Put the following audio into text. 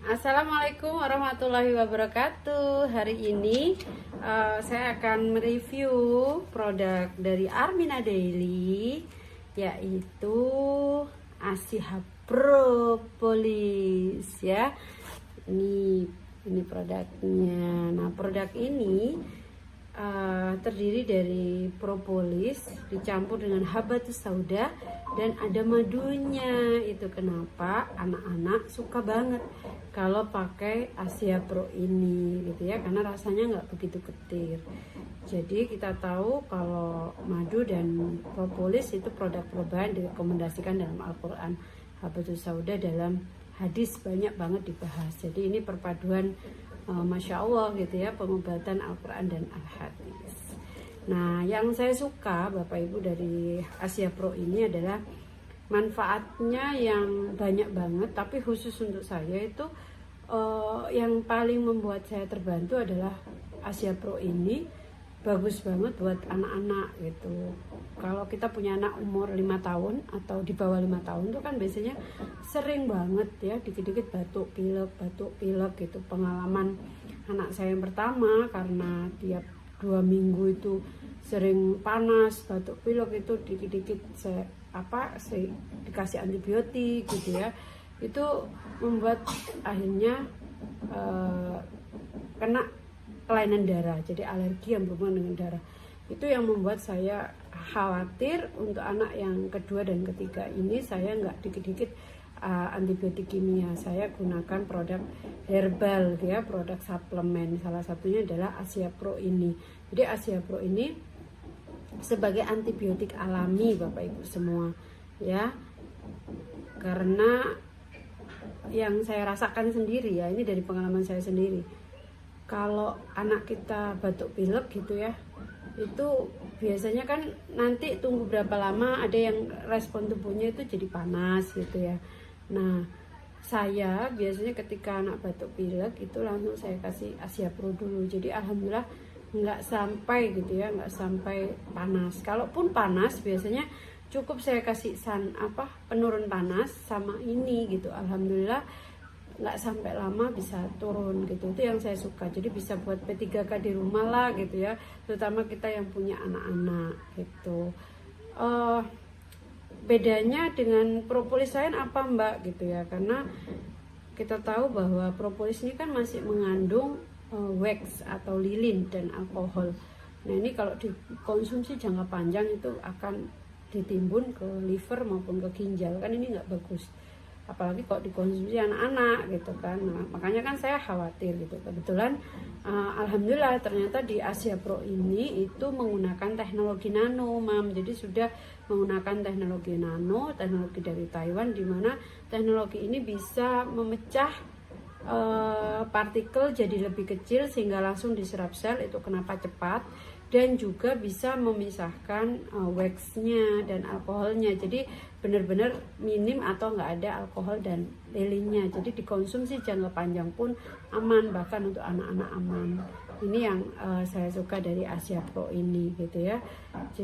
Assalamualaikum warahmatullahi wabarakatuh. Hari ini saya akan mereview produk dari Armina Daily, yaitu Asia Propolis ya. Ini produknya. Nah, produk ini terdiri dari propolis dicampur dengan habatus sauda dan ada madunya. Itu kenapa anak-anak suka banget kalau pakai Asia Pro ini gitu ya, karena rasanya nggak begitu getir. Jadi kita tahu kalau madu dan propolis itu produk perubahan direkomendasikan dalam Al-Quran, habatus sauda dalam hadis banyak banget dibahas. Jadi ini perpaduan Masya Allah gitu ya, pengobatan Al-Quran dan Al-Hadis. Nah, yang saya suka Bapak Ibu dari Asia Pro ini adalah manfaatnya yang banyak banget, tapi khusus untuk saya itu yang paling membuat saya terbantu adalah Asia Pro ini bagus banget buat anak-anak gitu. Kalau kita punya anak umur 5 tahun atau di bawah 5 tahun itu kan biasanya sering banget ya dikit-dikit batuk pilek gitu. Pengalaman anak saya yang pertama, karena tiap 2 minggu itu sering panas, batuk pilek, itu dikit-dikit saya dikasih antibiotik gitu ya. Itu membuat akhirnya kena kelainan darah, jadi alergi yang berhubungan dengan darah. Itu yang membuat saya khawatir untuk anak yang kedua dan ketiga ini. Saya nggak dikit-dikit antibiotik kimia, saya gunakan produk herbal ya, produk suplemen. Salah satunya adalah Asia Pro ini. Jadi Asia Pro ini sebagai antibiotik alami Bapak Ibu semua ya, karena yang saya rasakan sendiri ya, ini dari pengalaman saya sendiri. Kalau anak kita batuk pilek gitu ya, itu biasanya kan nanti tunggu berapa lama ada yang respon tubuhnya itu jadi panas gitu ya. Nah, saya biasanya ketika anak batuk pilek itu langsung saya kasih Asia Pro dulu. Jadi alhamdulillah nggak sampai gitu ya, nggak sampai panas. Kalaupun panas biasanya cukup saya kasih penurun panas sama ini gitu. Alhamdulillah nggak sampai lama bisa turun gitu. Itu yang saya suka. Jadi bisa buat P3K di rumah lah gitu ya, terutama kita yang punya anak-anak gitu. Bedanya dengan propolis lain apa Mbak gitu ya, karena kita tahu bahwa propolis ini kan masih mengandung wax atau lilin dan alkohol. Nah, ini kalau dikonsumsi jangka panjang itu akan ditimbun ke liver maupun ke ginjal, kan ini nggak bagus, apalagi kalau dikonsumsi anak-anak gitu kan. Nah, makanya kan saya khawatir gitu. Kebetulan alhamdulillah ternyata di Asia Pro ini itu menggunakan teknologi nano Mam. Jadi sudah menggunakan teknologi nano, teknologi dari Taiwan, di mana teknologi ini bisa memecah partikel jadi lebih kecil sehingga langsung diserap sel. Itu kenapa cepat, dan juga bisa memisahkan waxnya dan alkoholnya. Jadi benar-benar minim atau nggak ada alkohol dan lilinnya. Jadi dikonsumsi jangka panjang pun aman, bahkan untuk anak-anak aman. Ini yang saya suka dari Asia Pro ini gitu ya. Jadi